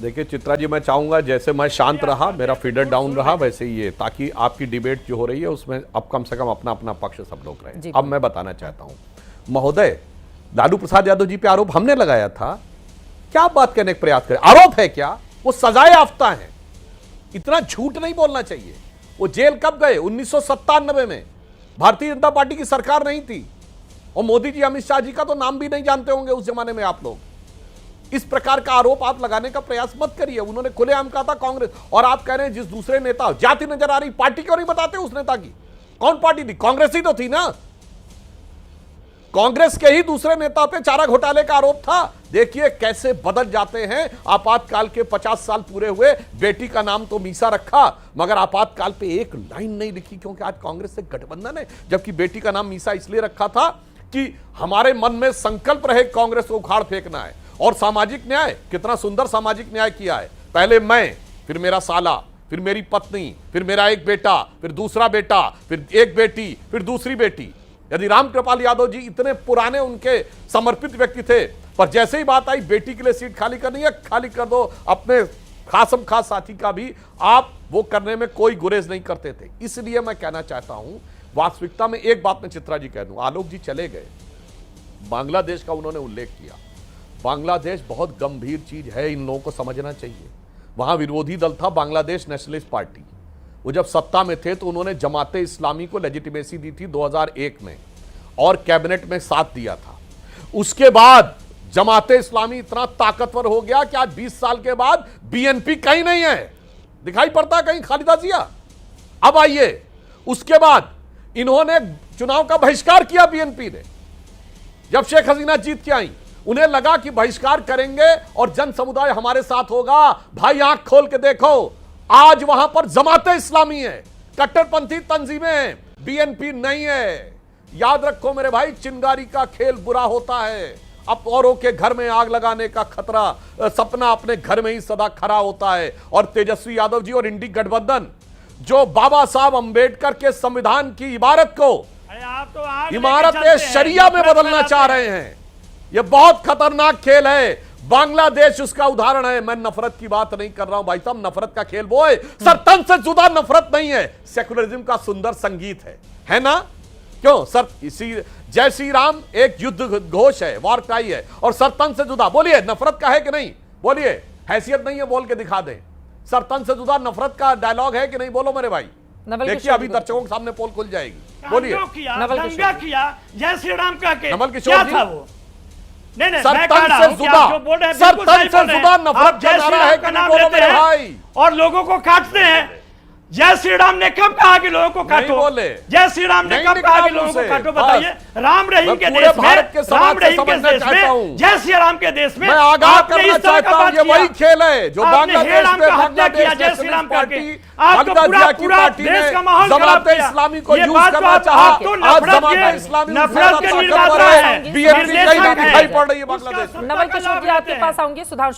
देखिए चित्रा जी, मैं चाहूंगा जैसे मैं शांत रहा, मेरा फीडर डाउन रहा, वैसे ही ये, ताकि आपकी डिबेट जो हो रही है उसमें अब कम से कम अपना अपना पक्ष सब लोग रहे। अब मैं बताना चाहता हूं महोदय, लालू प्रसाद यादव जी पे आरोप हमने लगाया था, क्या बात करने का प्रयास करें? आरोप है क्या? वो सजाए याफ्ता है, इतना झूठ नहीं बोलना चाहिए। वो जेल कब गए? 1997 में। भारतीय जनता पार्टी की सरकार नहीं थी, और मोदी जी अमित शाह जी का तो नाम भी नहीं जानते होंगे उस जमाने में आप लोग। इस प्रकार का आरोप आप लगाने का प्रयास मत करिए। उन्होंने खुलेआम कहा था कांग्रेस, और आप कह रहे हैं जिस दूसरे नेता, जाति नजर आ रही, पार्टी क्यों नहीं बताते उस नेता की? कौन पार्टी थी? कांग्रेस ही तो थी ना। कांग्रेस के ही दूसरे नेता पे चारा घोटाले का आरोप था। देखिए कैसे बदल जाते हैं। आपातकाल के 50 साल पूरे हुए, बेटी का नाम तो मीसा रखा, मगर आपातकाल पे एक लाइन नहीं लिखी, क्योंकि आज कांग्रेस से गठबंधन है। जबकि बेटी का नाम मीसा इसलिए रखा था कि हमारे मन में संकल्प रहे कांग्रेस को उखाड़ फेंकना है। और सामाजिक न्याय, कितना सुंदर सामाजिक न्याय किया है। पहले मैं, फिर मेरा साला, फिर मेरी पत्नी, फिर मेरा एक बेटा, फिर दूसरा बेटा, फिर एक बेटी, फिर दूसरी बेटी। यदि रामकृपाल यादव जी इतने पुराने उनके समर्पित व्यक्ति थे, पर जैसे ही बात आई बेटी के लिए सीट खाली करनी है, खाली कर दो, अपने खासम खास साथी का भी आप वो करने में कोई गुरेज नहीं करते थे। इसलिए मैं कहना चाहता हूं, वास्तविकता में एक बात मैं चित्रा जी कह दूं, आलोक जी चले गए, बांग्लादेश का उन्होंने उल्लेख किया। बांग्लादेश बहुत गंभीर चीज है, इन लोगों को समझना चाहिए। वहां विरोधी दल था बांग्लादेश नेशनलिस्ट पार्टी। वो जब सत्ता में थे तो उन्होंने जमाते इस्लामी को लेजिटिमेसी दी थी 2001 में, और कैबिनेट में साथ दिया था। उसके बाद जमाते इस्लामी इतना ताकतवर हो गया कि आज 20 साल के बाद बीएनपी कहीं नहीं है, दिखाई पड़ता कहीं खालिदा जिया। अब आइए, उसके बाद इन्होंने चुनाव का बहिष्कार किया बीएनपी ने। जब शेख हसीना जीत के आई, उन्हें लगा कि बहिष्कार करेंगे और जन समुदाय हमारे साथ होगा। भाई आंख खोल के देखो, आज वहां पर जमाते इस्लामी है, कट्टरपंथी तंजीमें हैं, बीएनपी नहीं है। याद रखो मेरे भाई, चिंगारी का खेल बुरा होता है। अब औरों के घर में आग लगाने का खतरा, सपना अपने घर में ही सदा खरा होता है। और तेजस्वी यादव जी और इंडी गठबंधन जो बाबा साहब अंबेडकर के संविधान की इबारत को इमारत शरिया में बदलना चाह रहे हैं, यह बहुत खतरनाक खेल है। बांग्लादेश उसका उदाहरण है। मैं नफरत की बात नहीं कर रहा हूं भाई साहब, नफरत का खेल वो है, सरतन से जुदा नफरत नहीं है, सेकुलरिज्म का सुंदर संगीत है ना? क्यों सर? इसी जय श्री राम एक युद्ध घोष है, वॉर क्राई है, और सरतन से जुदा, बोलिए नफरत का है कि नहीं? बोलिए, हैसियत नहीं है बोल के दिखा दें। सरतन से जुदा नफरत का डायलॉग है कि नहीं? बोलो मेरे भाई। देखिए अभी दर्शकों के सामने पोल खुल जाएगी। बोलिए। दंगा किया जय श्री राम का के नवल किशोर जी, नहीं सरतन से जुदा नफरत का नारा है कि नहीं? बोलो मेरे भाई। और लोगों को काटते हैं। जय श्री राम ने कब कहा कि लोगों को काटो? जय श्री राम ने कब कहा कि लोगों को काटो? बताइए। राम रहीम के देश में, राम रहीम के देश में, जय श्री राम के देश में मैं आगाह करना चाहता हूं, ये वही खेल है जो बांग्लादेश में बांग्लादेश जय श्री राम का पार्टी, पूरा देश का माहौल जमाते इस्लामी को यूज करना चाहा। आज जमाते इस्लामी नफरत के निर्माता है, बीएनपी कहीं नहीं दिखाई पड़ रही है बांग्लादेश में। नवल किशोर जी आपके पास आऊंगी। सुधांशु